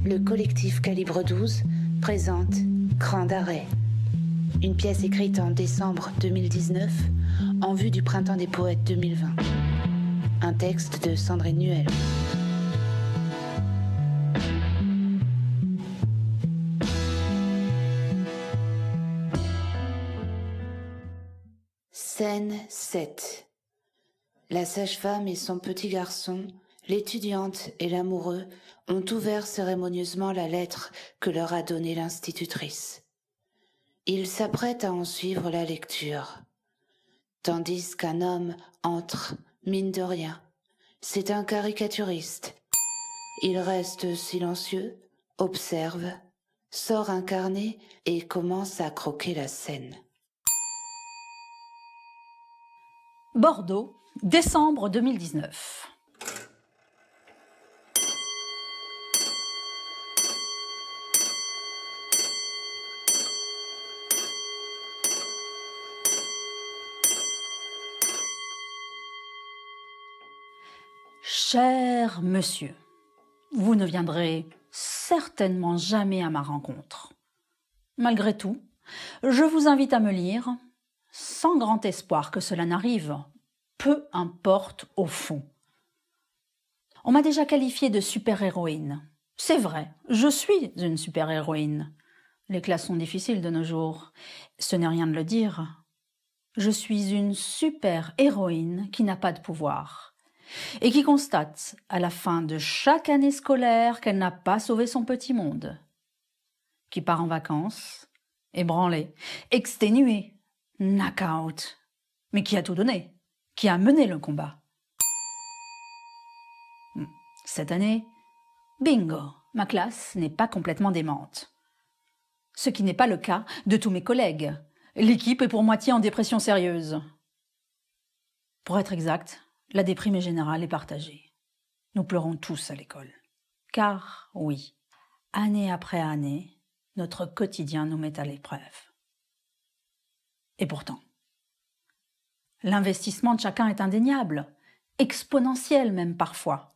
le collectif Calibre 12 présente Cran d'arrêt, une pièce écrite en décembre 2019 en vue du Printemps des Poètes 2020. Un texte de Sandrine Nuel. Scène 7. La sage-femme et son petit garçon, l'étudiante et l'amoureux ont ouvert cérémonieusement la lettre que leur a donnée l'institutrice. Ils s'apprêtent à en suivre la lecture, tandis qu'un homme entre, mine de rien. C'est un caricaturiste. Il reste silencieux, observe, sort un carnet et commence à croquer la scène. Bordeaux, décembre 2019. Cher monsieur, vous ne viendrez certainement jamais à ma rencontre. Malgré tout, je vous invite à me lire, sans grand espoir que cela n'arrive, peu importe au fond. On m'a déjà qualifiée de super-héroïne. C'est vrai, je suis une super-héroïne. Les classes sont difficiles de nos jours. Ce n'est rien de le dire. Je suis une super-héroïne qui n'a pas de pouvoir et qui constate à la fin de chaque année scolaire qu'elle n'a pas sauvé son petit monde, qui part en vacances, ébranlée, exténuée, knock-out, mais qui a tout donné, qui a mené le combat. Cette année, bingo, ma classe n'est pas complètement démente. Ce qui n'est pas le cas de tous mes collègues. L'équipe est pour moitié en dépression sérieuse. Pour être exact, la déprime est générale et partagée. Nous pleurons tous à l'école. Car, oui, année après année, notre quotidien nous met à l'épreuve. Et pourtant, l'investissement de chacun est indéniable, exponentiel même parfois.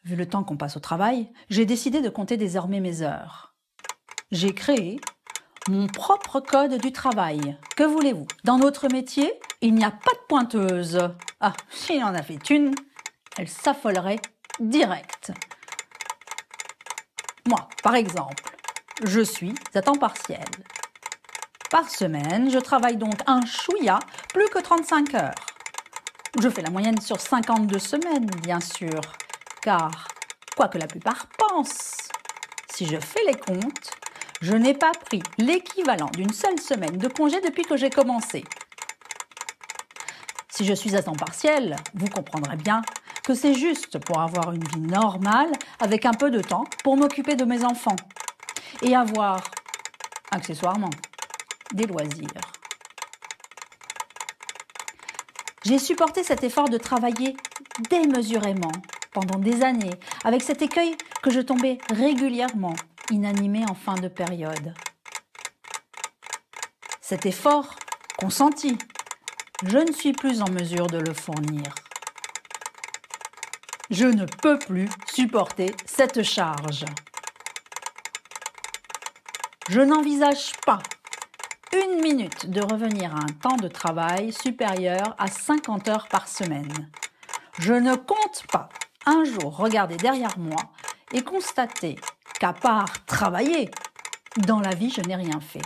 Vu le temps qu'on passe au travail, j'ai décidé de compter désormais mes heures. J'ai créé mon propre code du travail. Que voulez-vous? Dans notre métier, il n'y a pas de pointeuse. Ah, s'il en a fait une, elle s'affolerait direct. Moi, par exemple, je suis à temps partiel. Par semaine, je travaille donc un chouïa, plus que 35 heures. Je fais la moyenne sur 52 semaines, bien sûr, car, quoi que la plupart pensent, si je fais les comptes, je n'ai pas pris l'équivalent d'une seule semaine de congé depuis que j'ai commencé. Si je suis à temps partiel, vous comprendrez bien que c'est juste pour avoir une vie normale avec un peu de temps pour m'occuper de mes enfants et avoir, accessoirement, des loisirs. J'ai supporté cet effort de travailler démesurément pendant des années avec cet écueil que je tombais régulièrement inanimée en fin de période. Cet effort consenti, je ne suis plus en mesure de le fournir. Je ne peux plus supporter cette charge. Je n'envisage pas une minute de revenir à un temps de travail supérieur à 50 heures par semaine. Je ne compte pas un jour regarder derrière moi et constater qu'à part travailler, dans la vie, je n'ai rien fait.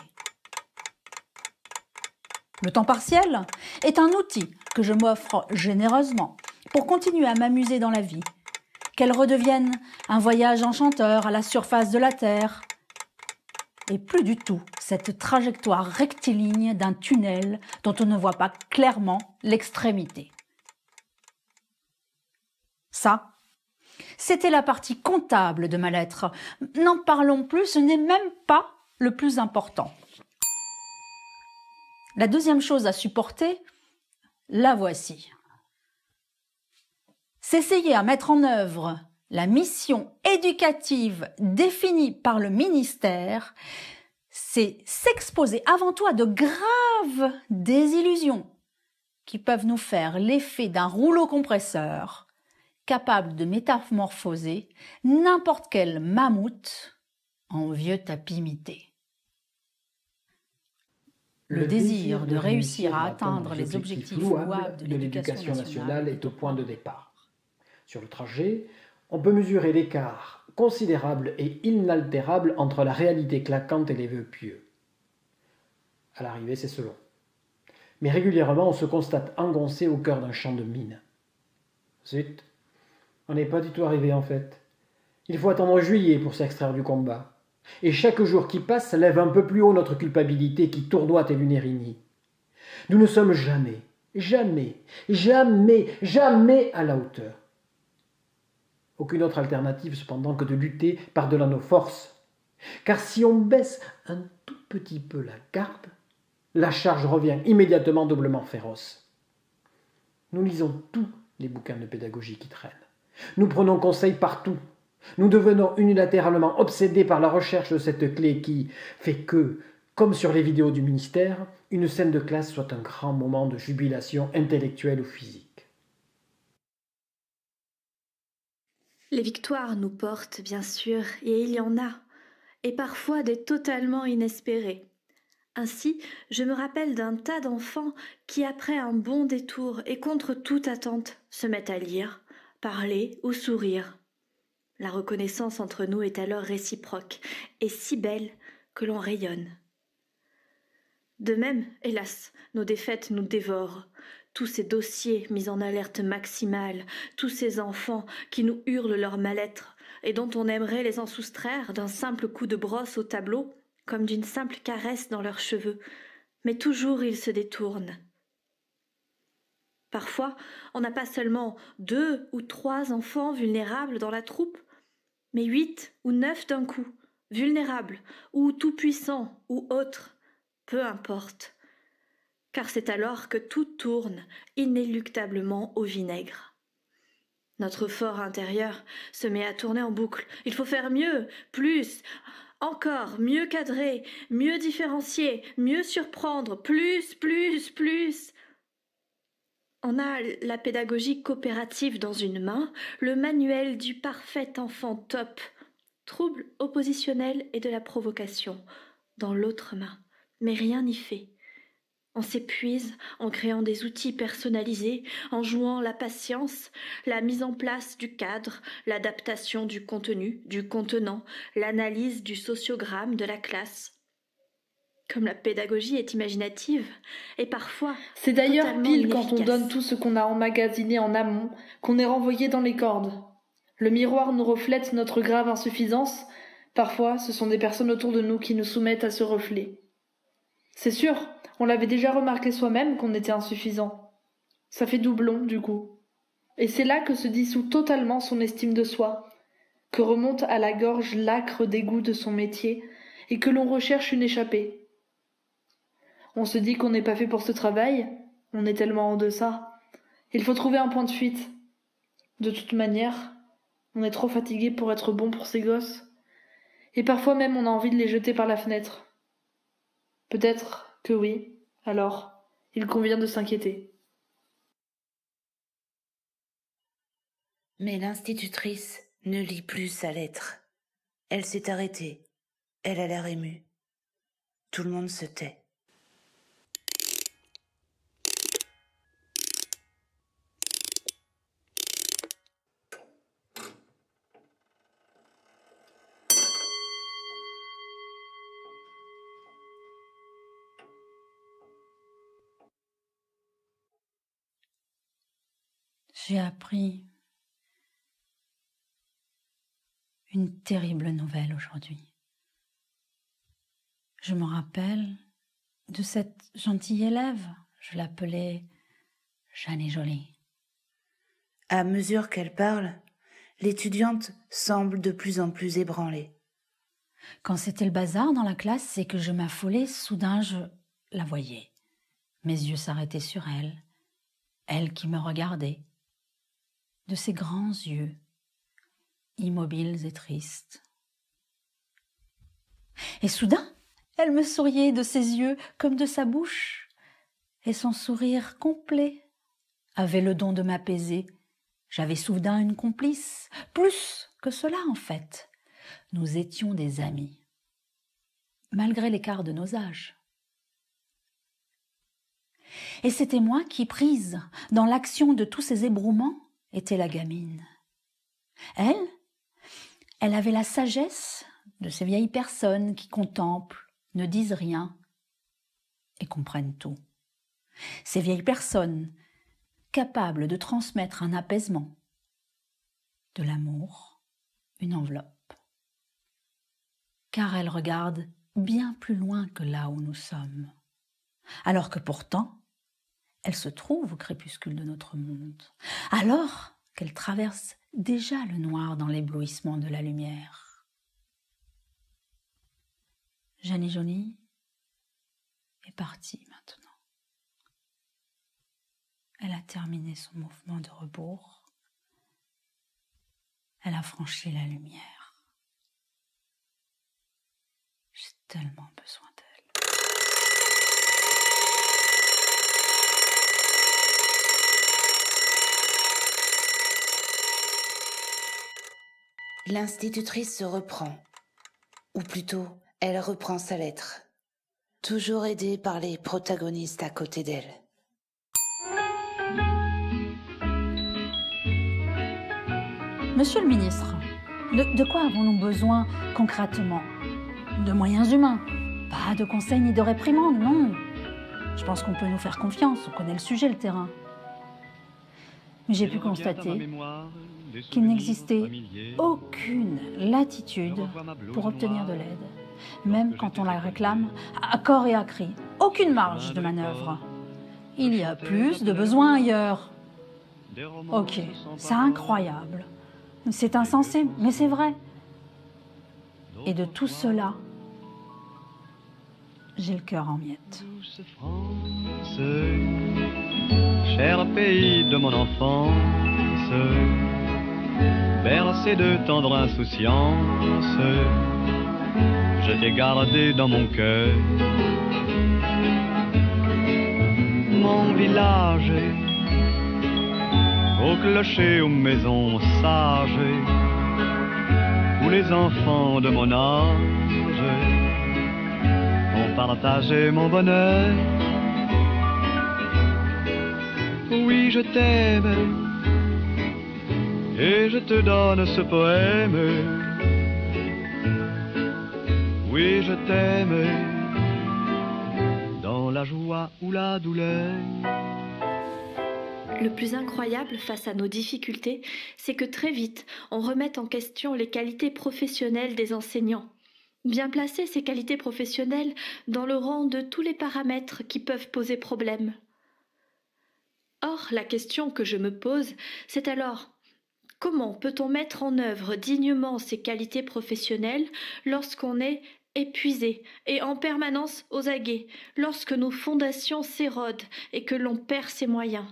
Le temps partiel est un outil que je m'offre généreusement pour continuer à m'amuser dans la vie, qu'elle redevienne un voyage enchanteur à la surface de la Terre, et plus du tout cette trajectoire rectiligne d'un tunnel dont on ne voit pas clairement l'extrémité. Ça, c'était la partie comptable de ma lettre. N'en parlons plus, ce n'est même pas le plus important. La deuxième chose à supporter, la voici. S'essayer à mettre en œuvre la mission éducative définie par le ministère, c'est s'exposer avant tout à de graves désillusions qui peuvent nous faire l'effet d'un rouleau compresseur capable de métamorphoser n'importe quel mammouth en vieux tapis mité. Le désir de réussir à atteindre les objectifs louables de l'éducation nationale est au point de départ. Sur le trajet, on peut mesurer l'écart considérable et inaltérable entre la réalité claquante et les vœux pieux. À l'arrivée, c'est selon. Mais régulièrement, on se constate engoncé au cœur d'un champ de mine. Zut, on n'est pas du tout arrivé en fait. Il faut attendre juillet pour s'extraire du combat. Et chaque jour qui passe lève un peu plus haut notre culpabilité qui tournoie tel une érignie. Nous ne sommes jamais, jamais, jamais, jamais à la hauteur. Aucune autre alternative cependant que de lutter par-delà nos forces. Car si on baisse un tout petit peu la garde, la charge revient immédiatement doublement féroce. Nous lisons tous les bouquins de pédagogie qui traînent. Nous prenons conseil partout. Nous devenons unilatéralement obsédés par la recherche de cette clé qui fait que, comme sur les vidéos du ministère, une scène de classe soit un grand moment de jubilation intellectuelle ou physique. Les victoires nous portent, bien sûr, et il y en a, et parfois des totalement inespérées. Ainsi, je me rappelle d'un tas d'enfants qui, après un bon détour et contre toute attente, se mettent à lire, parler ou sourire. La reconnaissance entre nous est alors réciproque et si belle que l'on rayonne. De même, hélas, nos défaites nous dévorent. Tous ces dossiers mis en alerte maximale, tous ces enfants qui nous hurlent leur mal-être et dont on aimerait les en soustraire d'un simple coup de brosse au tableau, comme d'une simple caresse dans leurs cheveux, mais toujours ils se détournent. Parfois, on n'a pas seulement 2 ou 3 enfants vulnérables dans la troupe, mais 8 ou 9 d'un coup, vulnérables, ou tout-puissants, ou autres, peu importe. Car c'est alors que tout tourne inéluctablement au vinaigre. Notre fort intérieur se met à tourner en boucle. Il faut faire mieux, plus, encore, mieux cadrer, mieux différencier, mieux surprendre, plus. On a la pédagogie coopérative dans une main, le manuel du parfait enfant top, trouble oppositionnel et de la provocation, dans l'autre main. Mais rien n'y fait. On s'épuise en créant des outils personnalisés, en jouant la patience, la mise en place du cadre, l'adaptation du contenu, du contenant, l'analyse du sociogramme de la classe. Comme la pédagogie est imaginative, et parfois c'est d'ailleurs totalement pile quand on inefficace. donne tout ce qu'on a emmagasiné en amont, qu'on est renvoyé dans les cordes. Le miroir nous reflète notre grave insuffisance. Parfois, ce sont des personnes autour de nous qui nous soumettent à ce reflet. C'est sûr, on l'avait déjà remarqué soi-même qu'on était insuffisant. Ça fait doublon, du coup. Et c'est là que se dissout totalement son estime de soi, que remonte à la gorge l'âcre dégoût de son métier, et que l'on recherche une échappée. On se dit qu'on n'est pas fait pour ce travail, on est tellement en deçà. Il faut trouver un point de fuite. De toute manière, on est trop fatigué pour être bon pour ces gosses. Et parfois même on a envie de les jeter par la fenêtre. Peut-être que oui, alors il convient de s'inquiéter. Mais l'institutrice ne lit plus sa lettre. Elle s'est arrêtée. Elle a l'air émue. Tout le monde se tait. J'ai appris une terrible nouvelle aujourd'hui. Je me rappelle de cette gentille élève, je l'appelais Jeanne Jolie. À mesure qu'elle parle, l'étudiante semble de plus en plus ébranlée. Quand c'était le bazar dans la classe et que je m'affolais, soudain je la voyais. Mes yeux s'arrêtaient sur elle, elle qui me regardait. De ses grands yeux, immobiles et tristes. Et soudain, elle me souriait de ses yeux comme de sa bouche, et son sourire complet avait le don de m'apaiser J'avais soudain une complice, plus que cela en fait. Nous étions des amis, malgré l'écart de nos âges. Et c'était moi qui, prise dans l'action de tous ces ébrouements, était la gamine. Elle avait la sagesse de ces vieilles personnes qui contemplent, ne disent rien et comprennent tout. Ces vieilles personnes capables de transmettre un apaisement, de l'amour, une enveloppe. Car elles regardent bien plus loin que là où nous sommes. Alors que pourtant, elles se trouvent au crépuscule de notre monde. Alors qu'elles traversent déjà le noir dans l'éblouissement de la lumière. Jeannie Jolie est partie maintenant. Elle a terminé son mouvement de rebours. Elle a franchi la lumière. J'ai tellement besoin d'elle. L'institutrice se reprend, ou plutôt, elle reprend sa lettre, toujours aidée par les protagonistes à côté d'elle. Monsieur le ministre, de quoi avons-nous besoin concrètement? De moyens humains, pas de conseils ni de réprimandes, non. Je pense qu'on peut nous faire confiance, on connaît le sujet, le terrain. Mais j'ai pu constater qu'il n'existait aucune latitude pour obtenir de l'aide, même quand on la réclame à corps et à cri. Aucune marge de manœuvre. Il y a plus de besoins ailleurs. Ok, c'est incroyable. C'est insensé, mais c'est vrai. Et de tout cela, j'ai le cœur en miettes. Douce France, cher pays de mon enfance, bercé de tendre insouciance, je t'ai gardé dans mon cœur. Mon village, au clocher, aux maisons sages, où les enfants de mon âge ont partagé mon bonheur. Oui, je t'aime, et je te donne ce poème. Oui, je t'aime, dans la joie ou la douleur. Le plus incroyable face à nos difficultés, c'est que très vite, on remet en question les qualités professionnelles des enseignants. Bien placer ces qualités professionnelles dans le rang de tous les paramètres qui peuvent poser problème. Or, la question que je me pose, c'est alors, comment peut-on mettre en œuvre dignement ces qualités professionnelles lorsqu'on est épuisé et en permanence aux aguets, lorsque nos fondations s'érodent et que l'on perd ses moyens?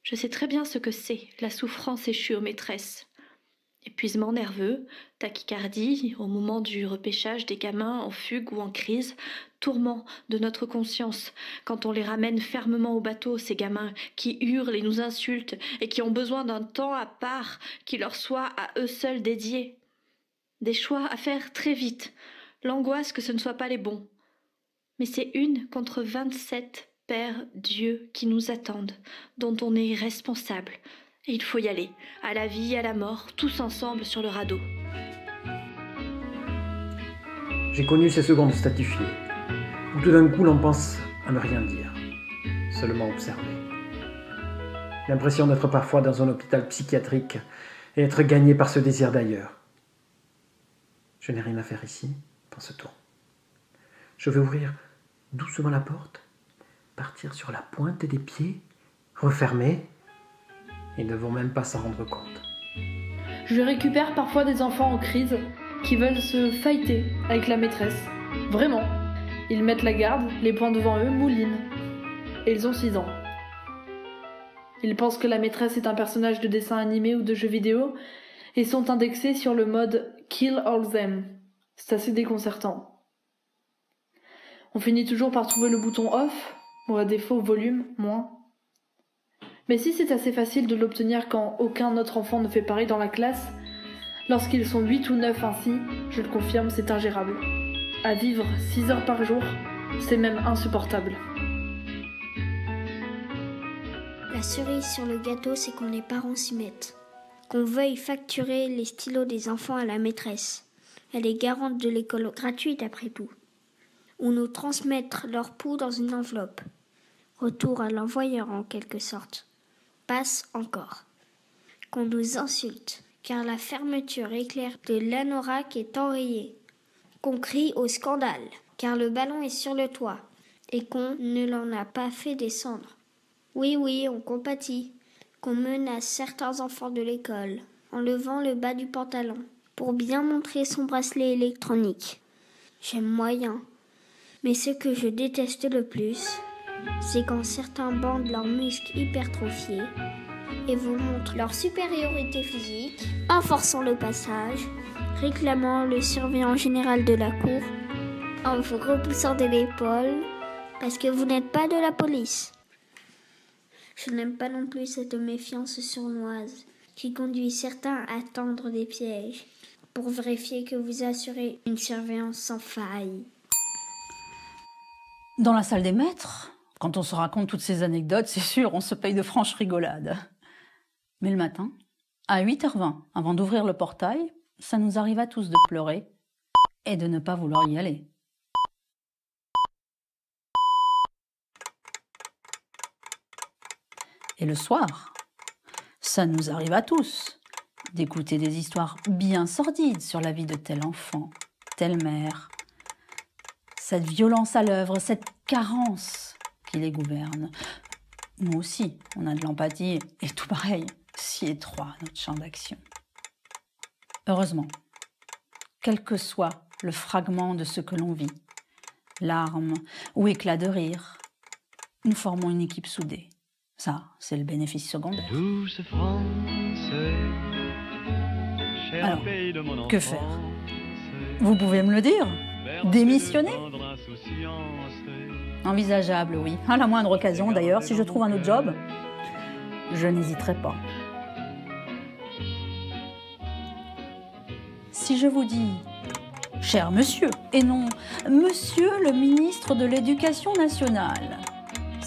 Je sais très bien ce que c'est, la souffrance échue aux maîtresses. Épuisement nerveux, tachycardie au moment du repêchage des gamins en fugue ou en crise, tourment de notre conscience quand on les ramène fermement au bateau, ces gamins qui hurlent et nous insultent et qui ont besoin d'un temps à part qui leur soit à eux seuls dédié. Des choix à faire très vite, l'angoisse que ce ne soit pas les bons. Mais c'est 1 contre 27 Père Dieu qui nous attendent, dont on est responsable. Et il faut y aller, à la vie, à la mort, tous ensemble sur le radeau. J'ai connu ces secondes statifiées, où tout d'un coup l'on pense à ne rien dire, seulement observer. L'impression d'être parfois dans un hôpital psychiatrique et être gagné par ce désir d'ailleurs. Je n'ai rien à faire ici, pense-t-on. Je vais ouvrir doucement la porte, partir sur la pointe des pieds, refermer. Ils ne vont même pas s'en rendre compte. Je récupère parfois des enfants en crise qui veulent se fighter avec la maîtresse. Vraiment. Ils mettent la garde, les poings devant eux, moulinent. Et ils ont 6 ans. Ils pensent que la maîtresse est un personnage de dessin animé ou de jeu vidéo et sont indexés sur le mode « Kill all them ». C'est assez déconcertant. On finit toujours par trouver le bouton « off » ou à défaut « volume » moins. Mais si c'est assez facile de l'obtenir quand aucun autre enfant ne fait pareil dans la classe, lorsqu'ils sont 8 ou 9 ainsi, je le confirme, c'est ingérable. À vivre 6 heures par jour, c'est même insupportable. La cerise sur le gâteau, c'est quand les parents s'y mettent. Qu'on veuille facturer les stylos des enfants à la maîtresse. Elle est garante de l'école gratuite après tout. Ou nous transmettre leur pouls dans une enveloppe. Retour à l'envoyeur en quelque sorte. Passe encore. Qu'on nous insulte, car la fermeture éclair de l'anorak est enrayée. Qu'on crie au scandale, car le ballon est sur le toit, et qu'on ne l'en a pas fait descendre. Oui, on compatit. Qu'on menace certains enfants de l'école, en levant le bas du pantalon, pour bien montrer son bracelet électronique. J'aime moyen. Mais ce que je déteste le plus, c'est quand certains bandent leurs muscles hypertrophiés et vous montrent leur supériorité physique en forçant le passage, réclamant le surveillant général de la cour, en vous repoussant de l'épaule parce que vous n'êtes pas de la police. Je n'aime pas non plus cette méfiance sournoise qui conduit certains à tendre des pièges pour vérifier que vous assurez une surveillance sans faille. Dans la salle des maîtres, quand on se raconte toutes ces anecdotes, c'est sûr, on se paye de franches rigolades. Mais le matin, à 8h20, avant d'ouvrir le portail, ça nous arrive à tous de pleurer et de ne pas vouloir y aller. Et le soir, ça nous arrive à tous d'écouter des histoires bien sordides sur la vie de tel enfant, telle mère. Cette violence à l'œuvre, cette carence qui les gouverne. Nous aussi, on a de l'empathie et tout pareil, si étroit notre champ d'action. Heureusement, quel que soit le fragment de ce que l'on vit, larmes ou éclats de rire, nous formons une équipe soudée. Ça, c'est le bénéfice secondaire. Douce France, cher Alors, pays de mon que enfance, faire? Vous pouvez me le dire? Démissionner? Envisageable, oui. À la moindre occasion, d'ailleurs, si je trouve un autre job, je n'hésiterai pas. Si je vous dis « Cher monsieur » et non « Monsieur le ministre de l'Éducation nationale »,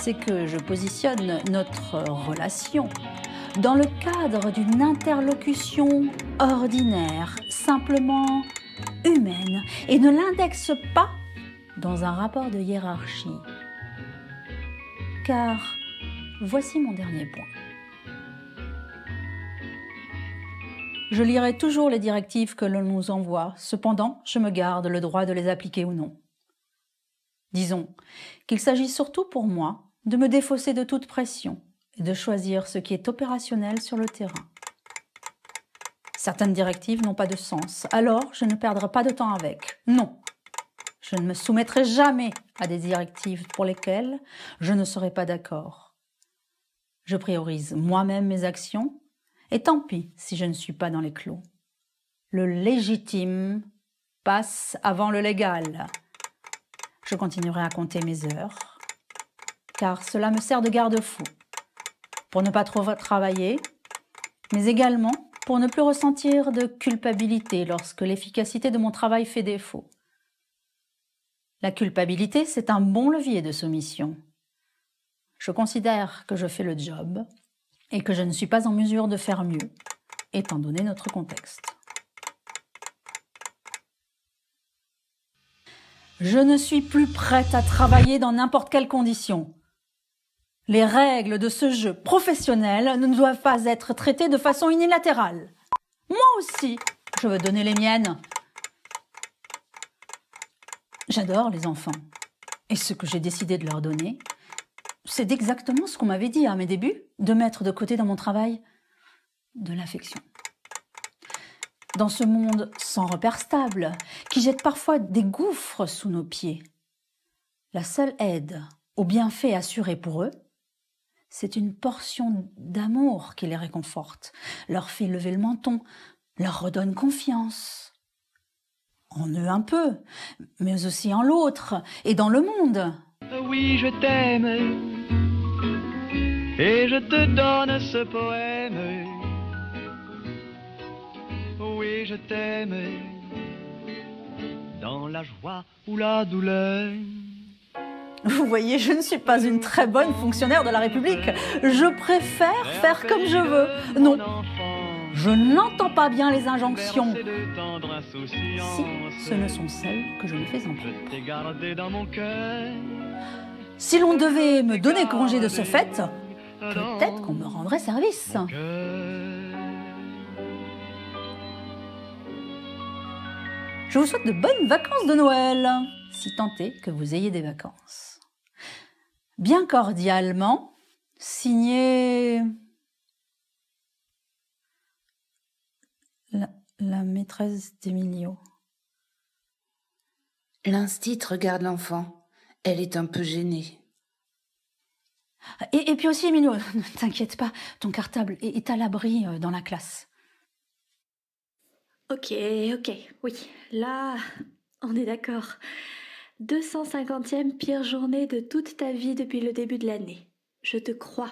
c'est que je positionne notre relation dans le cadre d'une interlocution ordinaire, simplement humaine, et ne l'indexe pas dans un rapport de hiérarchie. Car voici mon dernier point. Je lirai toujours les directives que l'on nous envoie, cependant je me garde le droit de les appliquer ou non. Disons qu'il s'agit surtout pour moi de me défausser de toute pression et de choisir ce qui est opérationnel sur le terrain. Certaines directives n'ont pas de sens, alors je ne perdrai pas de temps avec. Non, je ne me soumettrai jamais à des directives pour lesquelles je ne serai pas d'accord. Je priorise moi-même mes actions, et tant pis si je ne suis pas dans les clous. Le légitime passe avant le légal. Je continuerai à compter mes heures, car cela me sert de garde-fou, pour ne pas trop travailler, mais également pour ne plus ressentir de culpabilité lorsque l'efficacité de mon travail fait défaut. La culpabilité, c'est un bon levier de soumission. Je considère que je fais le job et que je ne suis pas en mesure de faire mieux, étant donné notre contexte. Je ne suis plus prête à travailler dans n'importe quelle condition. Les règles de ce jeu professionnel ne doivent pas être traitées de façon unilatérale. Moi aussi, je veux donner les miennes. J'adore les enfants. Et ce que j'ai décidé de leur donner, c'est exactement ce qu'on m'avait dit à mes débuts, de mettre de côté dans mon travail de l'affection. Dans ce monde sans repère stable, qui jette parfois des gouffres sous nos pieds, la seule aide aux bienfaits assurés pour eux, c'est une portion d'amour qui les réconforte, leur fait lever le menton, leur redonne confiance. En eux un peu, mais aussi en l'autre et dans le monde. Oui, je t'aime. et je te donne ce poème. Oui, je t'aime, dans la joie ou la douleur. Vous voyez, je ne suis pas une très bonne fonctionnaire de la République. Je préfère faire comme je veux. Non, je n'entends pas bien les injonctions. Si ce ne sont celles que je me fais entendre. Si l'on devait me donner congé de ce fait, peut-être qu'on me rendrait service. Je vous souhaite de bonnes vacances de Noël, si tant est que vous ayez des vacances. Bien cordialement, signé la maîtresse d'Emilio. L'instit regarde l'enfant. Elle est un peu gênée. Et puis aussi, Emilio, ne t'inquiète pas, ton cartable est à l'abri dans la classe. Ok, oui, là, on est d'accord. 250e pire journée de toute ta vie depuis le début de l'année. Je te crois.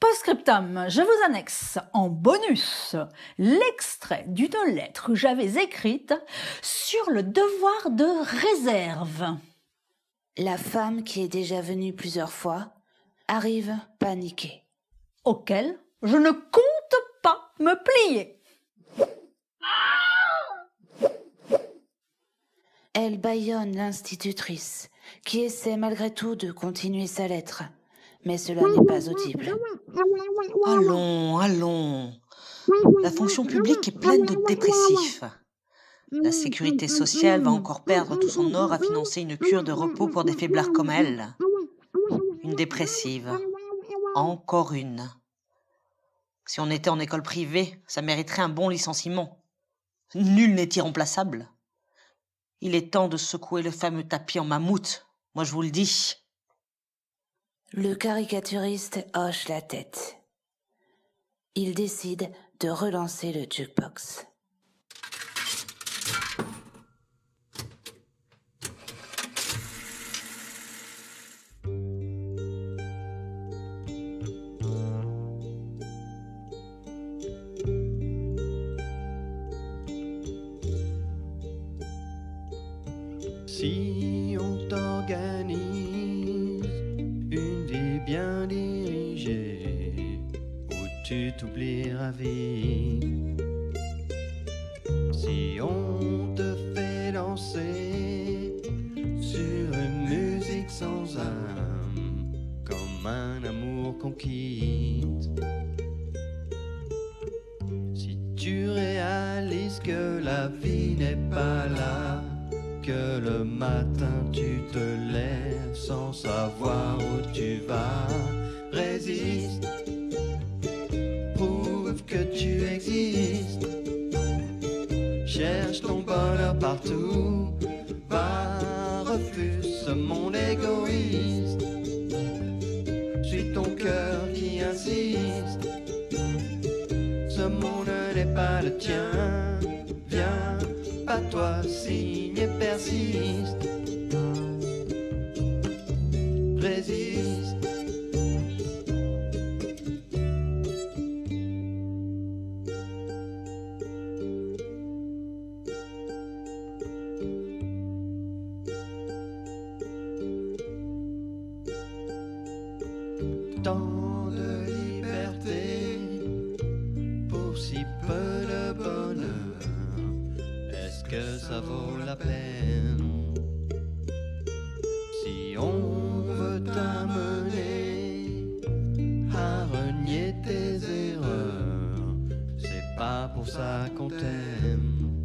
Post-scriptum, je vous annexe en bonus l'extrait d'une lettre que j'avais écrite sur le devoir de réserve. La femme, qui est déjà venue plusieurs fois, arrive paniquée. Auquel je ne compte pas me plier. Elle bâillonne l'institutrice, qui essaie malgré tout de continuer sa lettre, mais cela n'est pas audible. Allons. La fonction publique est pleine de dépressifs. La sécurité sociale va encore perdre tout son or à financer une cure de repos pour des faiblards comme elle. Une dépressive. Encore une. Si on était en école privée, ça mériterait un bon licenciement. Nul n'est irremplaçable. Il est temps de secouer le fameux tapis en mammouth, moi je vous le dis. Le caricaturiste hoche la tête. Il décide de relancer le jukebox. Si on t'organise une vie bien dirigée, où tu t'oublieras vite. Si on te fait danser sur une musique sans âme, comme un amour qu'on quitte. Si tu réalises que la vie n'est pas là, que le matin tu te lèves sans savoir où tu vas, résiste, prouve que tu existes, cherche ton bonheur partout, va, refuse ce monde égoïste, suis ton cœur qui insiste, ce monde n'est pas le tien, viens, pas toi, signe et persiste, résiste. Tant de liberté pour si peu de bonheur, est-ce que ça vaut la peine? Si on veut t'amener à renier tes erreurs, c'est pas pour ça qu'on t'aime.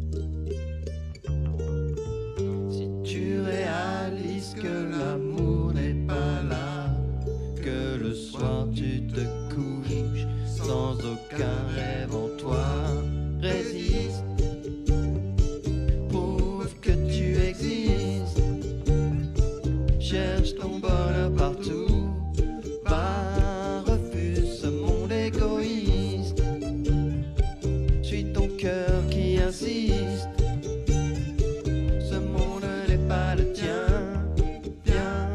Si tu réalises que l'amour n'est pas là, que le soir tu te couches sans aucun rêve en toi, résiste, prouve que tu existes, cherche ton bonheur partout, va, refuse ce monde égoïste, suis ton cœur qui insiste, ce monde n'est pas le tien, viens,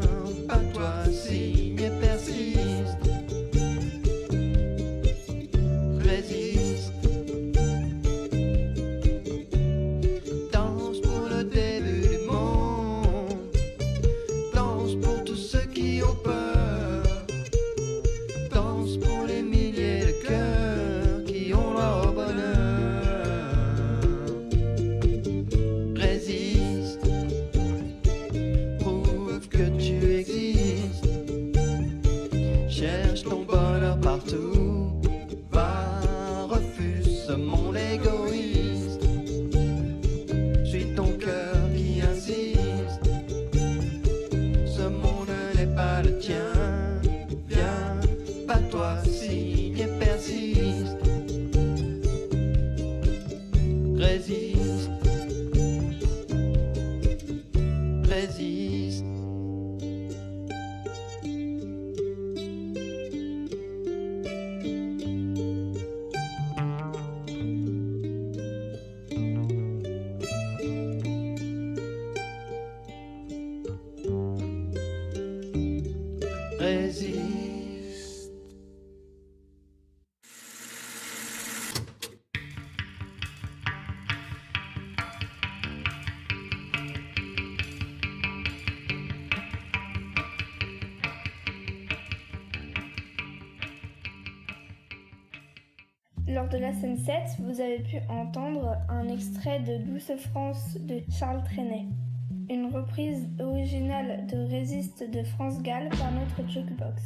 monde égoïste. Suis ton cœur qui insiste. Ce monde n'est pas le tien. Viens, pas-toi, signe et persiste. Résiste. Résiste. Résiste. Lors de la scène 7, vous avez pu entendre un extrait de Douce France de Charles Trenet, une reprise originale de Résiste de France Gall par notre jukebox.